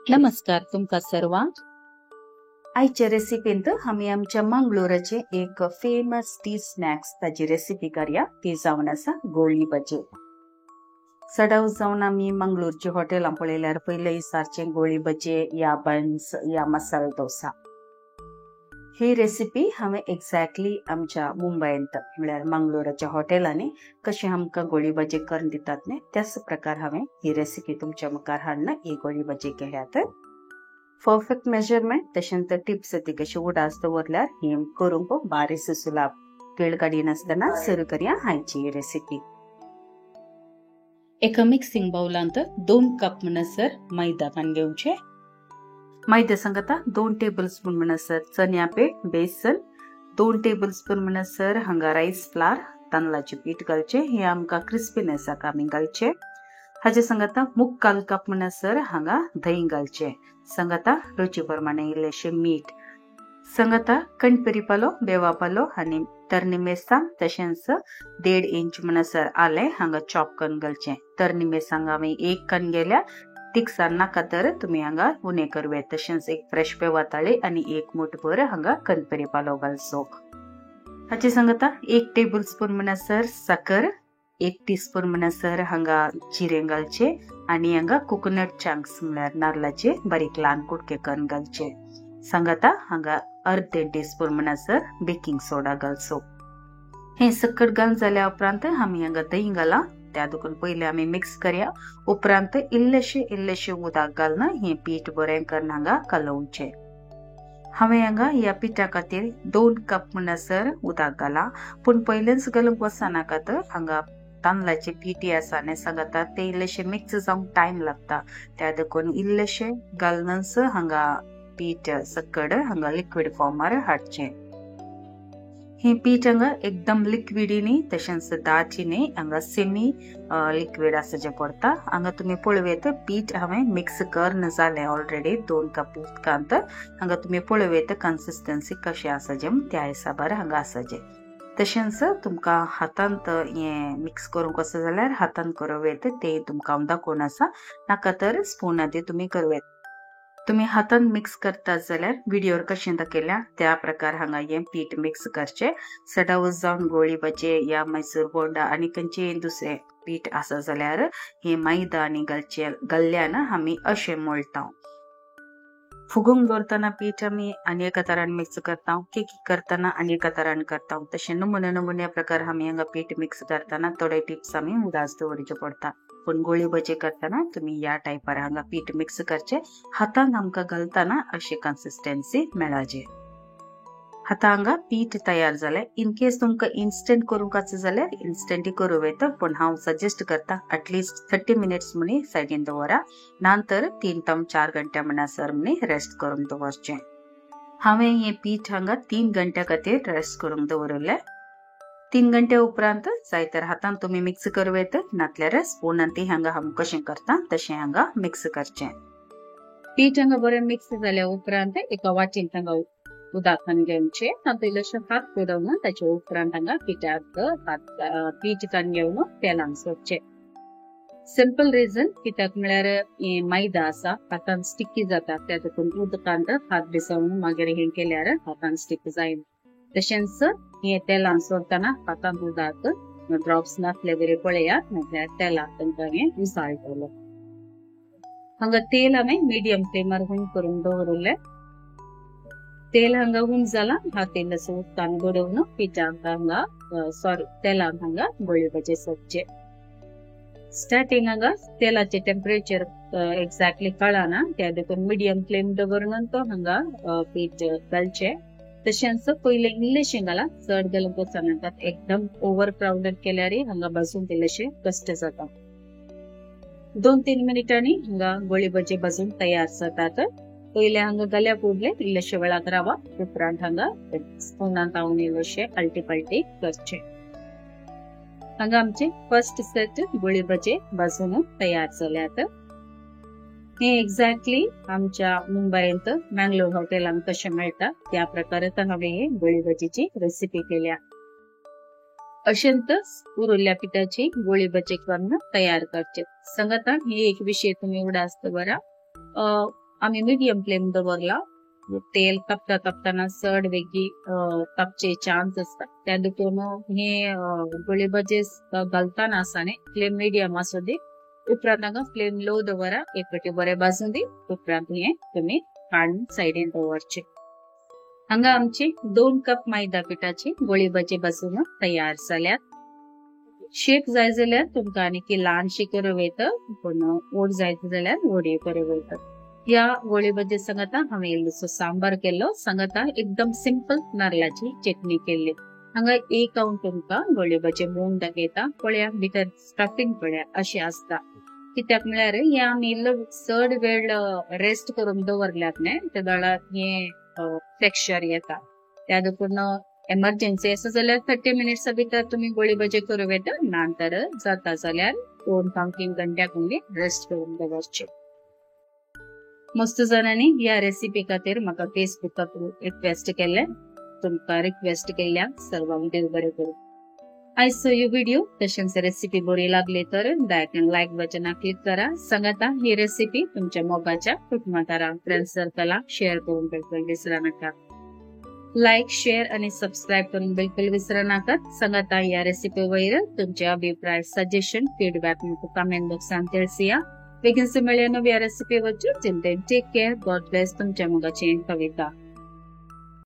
नमस्कार तुमका सर्वांक. आयच्या रेसिपींत आम्ही आमच्या मंगळुराचे एक फेमस टी स्नॅक्स ताची रेसिपी करया. ती जावन आसा गोळी भजे. सडाव जावन आम्ही मंगळूरचे हॉटेलां पळयल्यार पयले दिसारचे गोळी भजे या बन्स या मसाला डोसा. ही रेसिपी हांवें एक्झॅक्टली आमच्या मुंबईंत म्हळ्यार मंगळुराच्या हॉटेलांनी कशें आमकां गोळी भजे करून दितात न्ही त्याच प्रकार हांवें ही रेसिपी तुमच्या मुखार हाडून ही गोळी भजी केल्यात. परफेक्ट मेजरमेंट तशेंच टिप्स ती कशी उडास दवरल्यार ही करूंक बारीस सुलाब. केळ काडिनासतना सुरू करया आयची ही रेसिपी. एका मिक्सिंग बाउलांत 2 कप म्हणसर मैदा कान घेवचे. मैदा सांगता 2 टेबलस्पून म्हणसर चण्या पीठ बेसन, 2 टेबलस्पून म्हणसर हांगा राईस फ्लावर तांदळाचे पीठ घालचे. हे आमकां क्रिस्पीनेसाक आमी घालचे. हाचे सांगता मुक्काल कप म्हणसर हांगा दही घालचे. सांगता रुची प्रमाणे इल्लेशे मीठ. सांगता कणपरी पालो, बेवा पालो आनी तरणी मिरसांग तशेंच 1.5 इंच म्हणसर आले हांगा चॉप करून घालचे. तरणी मिरसांग आमी 1 कण गेल्या. तिखसार नाका तर तुमी हांगा उणे करवे. तशेंच एक फ्रेश बेवा ताळी आनी 1 मुठभर हांगा कणपरी पालो घालचो. हाचे सांगता 1 टेबलस्पून म्हणसर साकर, 1 टीस्पून म्हणसर हांगा जिरे घालचे आनी हांगा कोकोनट चंक्स म्हळ्यार नारळाचे बारीक ल्हान कुडके करून घालचे. सांगता हांगा 1/2 टीस्पून म्हणसर बेकिंग सोडा घालचो. हे सकट घालून जाल्या उपरांत आमी हांगा दही घाला. त्या दुखून पयले आमी मिक्स करया. उपरांत इल्लेशे उदक घालून हे पीठ बरें करून हांगा कालवचे. हांवें हांगा ह्या पिठा खातीर 2 कप म्हणसर उदक घाला. पूण पयलेच घालूंक वचनाका तर हांगा तांदळाचे पीठ आसा न्ही सांगता ते इल्लेशे मिक्स जावंक टायम लागता. त्या देखून इल्लेशे घालूनच हांगा पीठ सकट हांगा लिक्विड फॉर्मार हाडचे. हे पीठ हांगा एकदम लिक्विडी न्ही तशेंच दाटची न्ही हांगा सेमी लिक्विड आसचे पडटा. हांगा तुमी पळयत पीठ हांवें मिक्स करून जालें ऑलरेडी 2 कप उदकांत. हांगा तुमी पळयत कन्सिस्टन्सी कशी आसाचे त्या हिसाबार हांगा आसाचे. तशेंच तुमकां हातांत हे मिक्स करूंक वचत जाल्यार हातान करवेत ते तुमकां हांव दाखोवन आसा. नाका तर स्पुनादी तुमी करवेत. तुमी हातान मिक्स करतात जाल्यार व्हिडिओर कशें दाखयल्या त्या प्रकार हांगा हे पीठ मिक्स करचे. सडाव जावन गोळी भजे या मैसूर बोंडा आनी खंयचेय दुसरे पीठ आसा जाल्यार हे मैदा आनी घाल्ल्यान आमी अशें मळटा. फुगूंक दवरतना पीठ आमी आनी एका तरान मिक्स करता. केकी करतना आनी एका तरान करता. तशें नमुन्या प्रकार आमी हांगा पीठ मिक्स करतना थोडे टिप्स आमी उडास दवरचे पडटा. पण गोळी भजे करतना तुमी ह्या टायपार हांगा पीठ मिक्स करचे. हातान आमकां घालतना अशी कन्सिस्टन्सी मेळाचे. आतां हांगा पीठ तयार जालें. इन केस तुमकां इन्स्टंट करूंक आसा जाल्यार इन्स्टंटय करूं येता. पण हांव सजेस्ट करता एटलीस्ट 30 मिनिट्स म्हणी सायडीन दवरा. नंतर 3 ते 4 घंटे म्हणसर म्हणी रेस्ट करून दवरचें. हांवें हें पीठ हांगा 3 घंट्या खातीर रेस्ट करूंक दवरलें. 3 घंटे उपरांत जाय तर हातान तुमी मिक्स करवेत नातल्यार स्पुनान ती हांगा हांव कशें करता तशें हांगा मिक्स करचें. पीठ हांगा बरें मिक्स जाल्या उपरांत एका वाटीन हांगा उदकान घेवचे. तातूंत इल्लेशे हात बुडोवन ताचे उपरांत हांगा पिठाक पीठ कान घेवन तेलान सोडचे. सिंपल रिजन कित्याक म्हळ्यार मैदा आसा हातान स्टिकी जाता. त्या देखून उदकांत हात भिजवून मागीर हे केल्यार हातान स्टिक जायना. तशेंच हे तेलान सोडतना हातान उदक ड्रॉप्स नासले तरी पळयात नाल्यार तेलाक तांकां हे उसाळटलो. हांगा तेल हांवें मिडियम फ्लेमार हून करून दवरलें. तेल हांगा हून जाला. हात इल्लेसो उदकान बुडोवन पिठाक हांगा तेलान हांगा गोळी भजे सोडचे. स्टार्टिंग हांगा तेलाचे टेम्परेचर एक्झॅक्टली कळना. त्या देखून मिडियम फ्लेम दवरून तो हांगा पीठ घालचे. तशेंच पयले इल्लेशें घाला. चड घालूंक वचनाका. एकदम ओवर क्राउडेड केल्यार हांगा भाजून इल्लेशे कश्ट जाता. 2-3 मिनिटांनी हांगा गोळी भजे भाजून तयार जातात. पयले हांगा घाल्या फुडले इल्लेशे वेळाक रावा. उपरांत हांगा स्पुनान लावन इल्लेशे आलटी पलटी करचे. हांगा आमचे फर्स्ट सेट गोळी भजे भाजून तयार जाल्यात. हे एक्झॅक्टली आमच्या मुंबईत मंगळूर हॉटेलांत कशें मेळटा त्या प्रकारांत हांवें हे गोळी भजीची रेसिपी केल्या. अशेंच उरिल्ल्या पिठाची गोळी भजे करून तयार करचे. सांगता ही एक विशय तुमी उडास दवरा. आम्ही मिडियम फ्लेम दवरला. तेल तापताना चड वेगी तापचे चान्स असतात. त्या देखून हे गोळी भजे घालताना आसाने फ्लेम मिडियम आसू दी. उपरांत हांगा फ्लेम लो दवरा. एक फावटी बरे भाजून दी. उपरांत हे तुम्ही काढून साइडीन दवरचे. हांगा आमची 2 कप मैदा पिठाची गोळी भजी भाजून तयार जाल्यात. शेप जाय जाल्यार तुमकां आनीक ल्हानशी करूं येता, पूण व्हड जाय जाल्यार व्हडय करूं येता. या गोळी भजी सांगता हांवें इल्लोसो सांबार केलो. सांगता एकदम सिंपल नारळाची चटणी केल्ली. हांगा एक हांव तुमकां गोळी भजी मोवन दाखयता. पळया भितर स्टफिंग पळया अशी आसता. कित्याक म्हळ्यार हे आमी इल्लो चड वेळ रेस्ट करून दवरल्यात न्ही, त्या वेळार हे टेक्स्चर येता. त्या देखून एमर्जन्सी आसा जाल्यार 30 मिनिट्स भितर तुम्ही गोळी भजी करूं येता. नंतर जाता जाल्यार 2-3 घंट्याक रेस्ट करून दवरचे. मस्त जणांनी या रेसिपी खातीर म्हाका फेसबुकाक रिक्वेस्ट केले. तुमकां रिक्वेस्ट केल्ल्याक सर्वांक देव बरें करूं. आयचो ह्यो व्हिडिओ तशेंच रेसिपी बरी लागली तर लायक बटनाक क्लिक करा. सांगता ही रेसिपी तुमच्या मोगाच्या कुटुंबातारा फ्रेंड्स सर्कलाक शेअर करून बिलकुल विसरा नाका. लाईक, शेअर आणि सबस्क्राईब करून बिलकुल विसरा नाकात. सांगता या रेसिपी वयर तुमचे अभिप्राय, सजेशन, फीडबॅक म्हाका कमेंट बॉक्सान ತಿಳಿಸಿया. बेगीन मेळया नव्या रेसिपी वच्चो. Till then take care. God bless. तुमच्या मोगाची कविता.